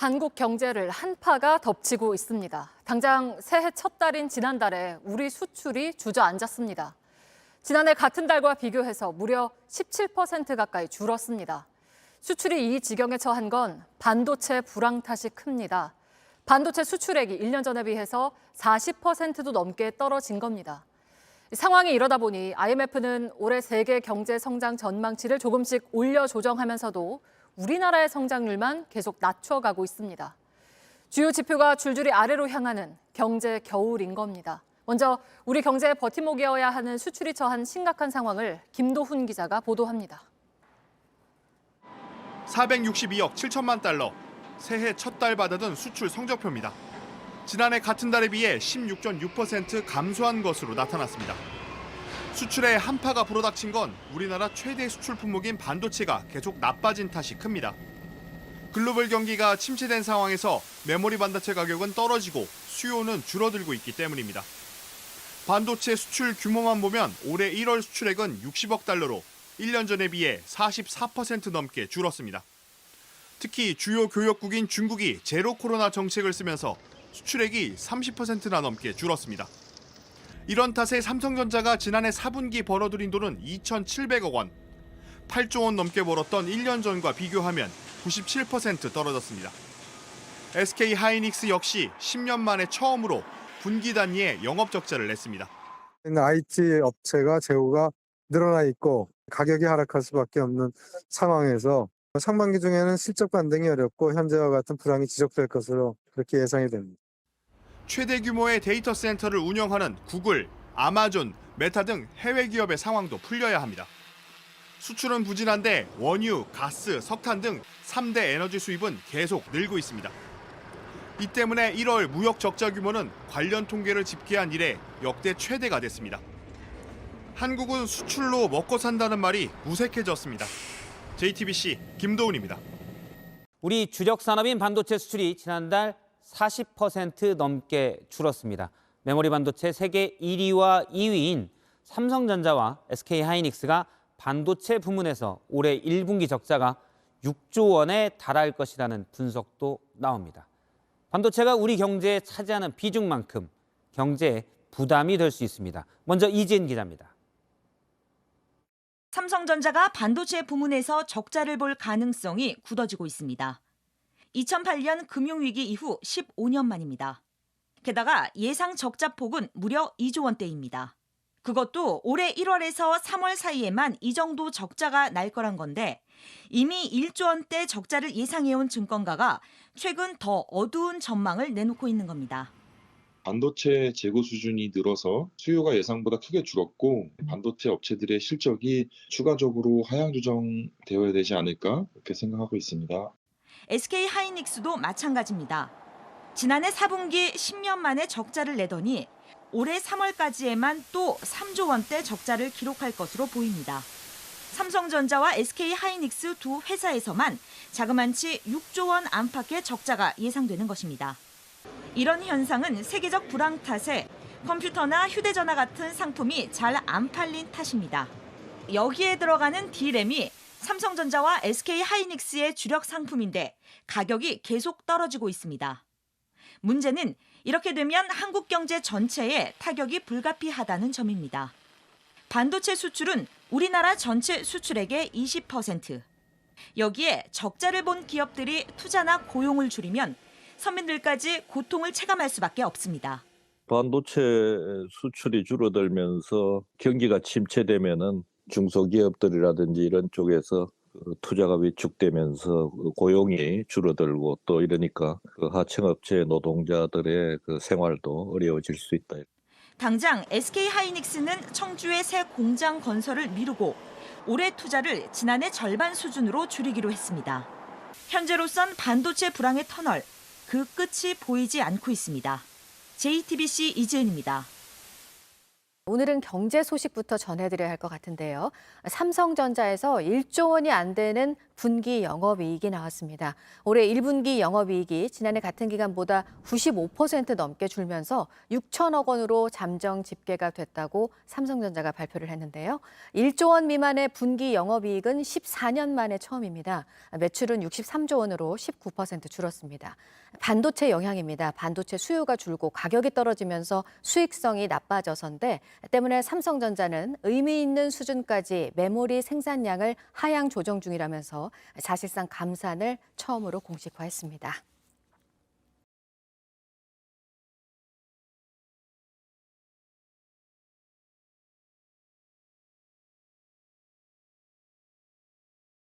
한국 경제를 한파가 덮치고 있습니다. 당장 새해 첫 달인 지난달에 우리 수출이 주저앉았습니다. 지난해 같은 달과 비교해서 무려 17% 가까이 줄었습니다. 수출이 이 지경에 처한 건 반도체 불황 탓이 큽니다. 반도체 수출액이 1년 전에 비해서 40%도 넘게 떨어진 겁니다. 상황이 이러다 보니 IMF는 올해 세계 경제 성장 전망치를 조금씩 올려 조정하면서도 우리나라의 성장률만 계속 낮춰가고 있습니다. 주요 지표가 줄줄이 아래로 향하는 경제 겨울인 겁니다. 먼저 우리 경제의 버팀목이어야 하는 수출이 처한 심각한 상황을 김도훈 기자가 보도합니다. 462억 7천만 달러, 새해 첫 달 받아든 수출 성적표입니다. 지난해 같은 달에 비해 16.6% 감소한 것으로 나타났습니다. 수출에 한파가 불어닥친 건 우리나라 최대 수출 품목인 반도체가 계속 나빠진 탓이 큽니다. 글로벌 경기가 침체된 상황에서 메모리 반도체 가격은 떨어지고 수요는 줄어들고 있기 때문입니다. 반도체 수출 규모만 보면 올해 1월 수출액은 60억 달러로 1년 전에 비해 44% 넘게 줄었습니다. 특히 주요 교역국인 중국이 제로 코로나 정책을 쓰면서 수출액이 30%나 넘게 줄었습니다. 이런 탓에 삼성전자가 지난해 4분기 벌어들인 돈은 2,700억 원. 8조 원 넘게 벌었던 1년 전과 비교하면 97% 떨어졌습니다. SK 하이닉스 역시 10년 만에 처음으로 분기 단위에 영업 적자를 냈습니다. IT 업체가 재고가 늘어나 있고 가격이 하락할 수밖에 없는 상황에서 상반기 중에는 실적 반등이 어렵고 현재와 같은 불황이 지속될 것으로 그렇게 예상이 됩니다. 최대 규모의 데이터 센터를 운영하는 구글, 아마존, 메타 등 해외 기업의 상황도 풀려야 합니다. 수출은 부진한데 원유, 가스, 석탄 등 3대 에너지 수입은 계속 늘고 있습니다. 이 때문에 1월 무역 적자 규모는 관련 통계를 집계한 이래 역대 최대가 됐습니다. 한국은 수출로 먹고 산다는 말이 무색해졌습니다. JTBC 김도훈입니다. 우리 주력 산업인 반도체 수출이 지난달 40% 넘게 줄었습니다. 메모리 반도체 세계 1위와 2위인 삼성전자와 SK 하이닉스가 반도체 부문에서 올해 1분기 적자가 6조 원에 달할 것이라는 분석도 나옵니다. 반도체가 우리 경제에 차지하는 비중만큼 경제에 부담이 될 수 있습니다. 먼저 이지은 기자입니다. 삼성전자가 반도체 부문에서 적자를 볼 가능성이 굳어지고 있습니다. 2008년 금융위기 이후 15년 만입니다. 게다가 예상 적자 폭은 무려 2조 원대입니다. 그것도 올해 1월에서 3월 사이에만 이 정도 적자가 날 거란 건데 이미 1조 원대 적자를 예상해온 증권가가 최근 더 어두운 전망을 내놓고 있는 겁니다. 반도체 재고 수준이 늘어서 수요가 예상보다 크게 줄었고 반도체 업체들의 실적이 추가적으로 하향 조정되어야 되지 않을까 그렇게 생각하고 있습니다. SK 하이닉스도 마찬가지입니다. 지난해 4분기 10년 만에 적자를 내더니 올해 3월까지에만 또 3조 원대 적자를 기록할 것으로 보입니다. 삼성전자와 SK 하이닉스 두 회사에서만 자그만치 6조 원 안팎의 적자가 예상되는 것입니다. 이런 현상은 세계적 불황 탓에 컴퓨터나 휴대전화 같은 상품이 잘 안 팔린 탓입니다. 여기에 들어가는 D램이 삼성전자와 SK 하이닉스의 주력 상품인데 가격이 계속 떨어지고 있습니다. 문제는 이렇게 되면 한국 경제 전체에 타격이 불가피하다는 점입니다. 반도체 수출은 우리나라 전체 수출액의 20%. 여기에 적자를 본 기업들이 투자나 고용을 줄이면 서민들까지 고통을 체감할 수밖에 없습니다. 반도체 수출이 줄어들면서 경기가 침체되면은 중소기업들이라든지 이런 쪽에서 투자가 위축되면서 고용이 줄어들고 또 이러니까 하청업체 노동자들의 생활도 어려워질 수 있다. 당장 SK 하이닉스는 청주의 새 공장 건설을 미루고 올해 투자를 지난해 절반 수준으로 줄이기로 했습니다. 현재로선 반도체 불황의 터널, 그 끝이 보이지 않고 있습니다. JTBC 이지은입니다. 오늘은 경제 소식부터 전해드려야 할 것 같은데요. 삼성전자에서 1조 원이 안 되는 분기 영업이익이 나왔습니다. 올해 1분기 영업이익이 지난해 같은 기간보다 95% 넘게 줄면서 6천억 원으로 잠정 집계가 됐다고 삼성전자가 발표를 했는데요. 1조 원 미만의 분기 영업이익은 14년 만에 처음입니다. 매출은 63조 원으로 19% 줄었습니다. 반도체 영향입니다. 반도체 수요가 줄고 가격이 떨어지면서 수익성이 나빠져서인데 때문에 삼성전자는 의미 있는 수준까지 메모리 생산량을 하향 조정 중이라면서 사실상 감산을 처음으로 공식화했습니다.